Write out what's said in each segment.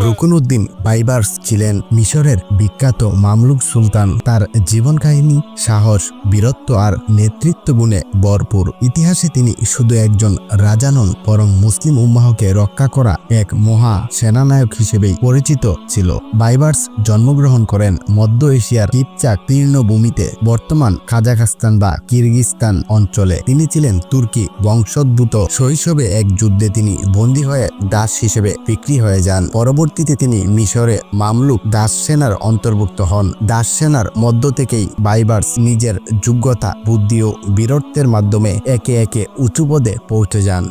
রুকনউদ্দিন Bieber's ছিলেন মিশরের বিখ্যাত মামলুক সুলতান। তার জীবন কাহিনী সাহস, বীরত্ব আর নেতৃত্ব গুণে ভরপুর। ইতিহাসে তিনি শুধু একজন রাজা নন, বরং মুসলিম উম্মাহকে রক্ষা করা এক মহা সেনানায়ক হিসেবেই পরিচিত ছিল। বাইবার্স জন্মগ্রহণ করেন মধ্য এশিয়ার কিপচাক তৃণভূমিতে, বর্তমান কাজাখস্তান বা কিরগিজস্তান অঞ্চলে। তিনি ছিলেন তুর্কি বংশোদ্ভূত। শৈশবে এক যুদ্ধে তিনি বন্দী হয়ে দাস হিসেবে বিক্রি হয়ে যান। পরবর্তীতে তিনি মিশরে মামলুক দাস সেনার অন্তর্ভুক্ত হন। দাস সেনার মধ্য থেকেই বাইবার্স নিজের যোগ্যতা, বুদ্ধি ও বীরত্বের মাধ্যমে একে একে উঁচু পদে পৌঁছে যান।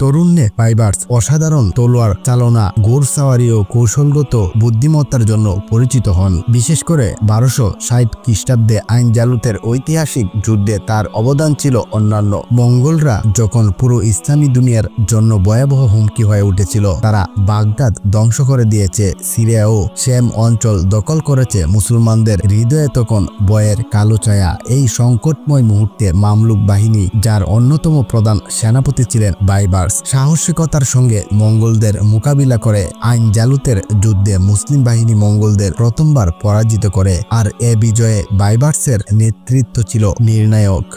তরুণে বাইবার্স অসাধারণ তলোয়ার চালনা, ঘোড়সাওয়ারি ও কৌশলগত বুদ্ধিমত্তার জন্য পরিচিত হন। বিশেষ করে 1260 খ্রিস্টাব্দে আইন জালুতের ঐতিহাসিক যুদ্ধে তার অবদান ছিল অন্যান্য। মঙ্গলরা যখন পুরো ইসলামী দুনিয়ার জন্য ভয়াবহ হুমকি হয়ে উঠেছিল, তারা বাগদাদ ধ্বংস করে দিয়েছে, সিরিয়া ও শেম অঞ্চল দখল করেছে, মুসলমানদের হৃদয়ে তখন ভয়ের কালো ছায়া। এই সংকটময় মুহূর্তে মামলুক বাহিনী, যার অন্যতম প্রধান সেনাপতি ছিলেন বাইবার্স, সাহসিকতার সঙ্গে মঙ্গলদের মোকাবিলা করে আইন জালুতের যুদ্ধে মুসলিম বাহিনী মঙ্গলদের প্রথমবার পরাজিত করে। আর এ বিজয়ে বাইবার্সের নেতৃত্ব ছিল নির্ণায়ক।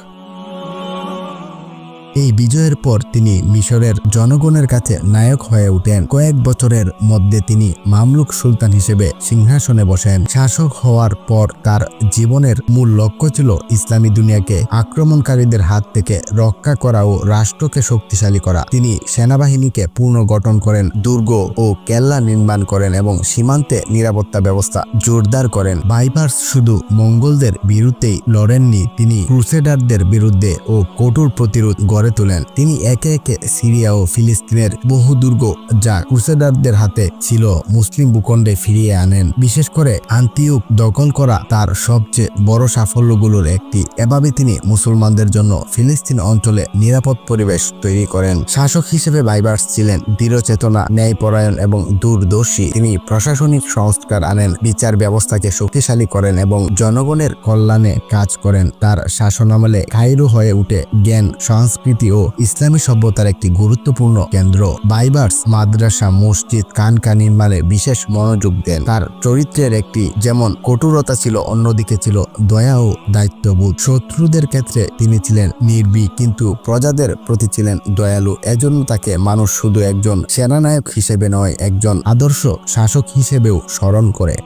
এই বিজয়ের পর তিনি মিশরের জনগণের কাছে নায়ক হয়ে ওঠেন। কয়েক বছরের মধ্যে তিনি মামলুক সুলতান হিসেবে সিংহাসনে বসেন। শাসক হওয়ার পর তার জীবনের মূল লক্ষ্য ছিল ইসলামী দুনিয়াকে আক্রমণকারীদের হাত থেকে রক্ষা করা ও রাষ্ট্রকে শক্তিশালী করা। তিনি সেনাবাহিনীকে পুনর্গঠন করেন, দুর্গ ও কেল্লা নির্মাণ করেন এবং সীমান্তে নিরাপত্তা ব্যবস্থা জোরদার করেন। বাইবার্স শুধু মঙ্গলদের বিরুদ্ধেই লড়েননি, তিনি ক্রুসেডারদের বিরুদ্ধে ও কঠোর প্রতিরোধ গড়ে তোলেন। তিনি একে একে সিরিয়া ও ফিলিস্তিনের বহু দুর্গ, যা ক্রুসেডারদের হাতে ছিল, মুসলিম ভূখণ্ডে ফিরিয়ে আনেন। বিশেষ করে আন্তিউক দখল করা তার সবচেয়ে বড় সাফল্যগুলোর একটি। এভাবে তিনি মুসলমানদের জন্য ফিলিস্তিন অঞ্চলে নিরাপদ পরিবেশ তৈরি করেন। শাসক হিসেবে বাইবার্স ছিলেন দৃঢ়চেতনা, ন্যায়পরায়ণ এবং দূরদর্শী। তিনি প্রশাসনিক সংস্কার আনেন, বিচার ব্যবস্থাকে শক্তিশালী করেন এবং জনগণের কল্যাণে কাজ করেন। তার শাসনামলে কায়রো হয়ে উঠে জ্ঞান, সংস্কৃতি ও ইসলামী সভ্যতার একটি গুরুত্বপূর্ণ কেন্দ্র। বাইবার্স মাদ্রাসা, মসজিদ, খানকা নির্মাণে বিশেষ মনোযোগ দেন। তার চরিত্রের একটি যেমন কঠোরতা ছিল, অন্যদিকে ছিল দয়া ও দায়িত্ববোধ। শত্রুদের ক্ষেত্রে তিনি ছিলেন নির্ভীক, কিন্তু প্রজাদের প্রতি ছিলেন দয়ালু। এজন্য তাকে মানুষ শুধু একজন সেনানায়ক হিসেবে নয়, একজন আদর্শ শাসক হিসেবেও স্মরণ করে।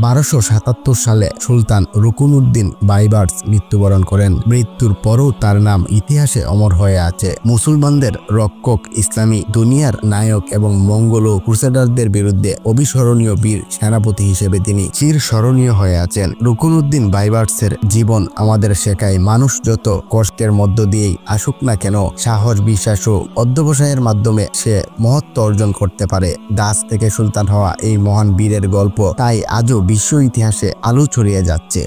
1277 সালে সুলতান রুকনউদ্দিন বাইবার্স মৃত্যুবরণ করেন। মৃত্যুর পরও তার নাম ইতিহাসে অমর হয়ে আছে। মুসলমানদের রক্ষক, ইসলামী দুনিয়ার নায়ক এবং মঙ্গল ও ক্রুসেডারদের বিরুদ্ধে অবিস্মরণীয় বীর সেনাপতি হিসেবে তিনি চিরস্মরণীয় হয়ে আছেন। রুকনউদ্দিন বাইবার্সের জীবন আমাদের শেখায়, মানুষ যত কষ্টের মধ্য দিয়েই আসুক না কেন, সাহস, বিশ্বাস ও অধ্যবসায়ের মাধ্যমে সে মহত্ব অর্জন করতে পারে। দাস থেকে সুলতান হওয়া এই মহান বীরের গল্প তাই আজও বিশ্ব ইতিহাসে আলো ছড়িয়ে যাচ্ছে।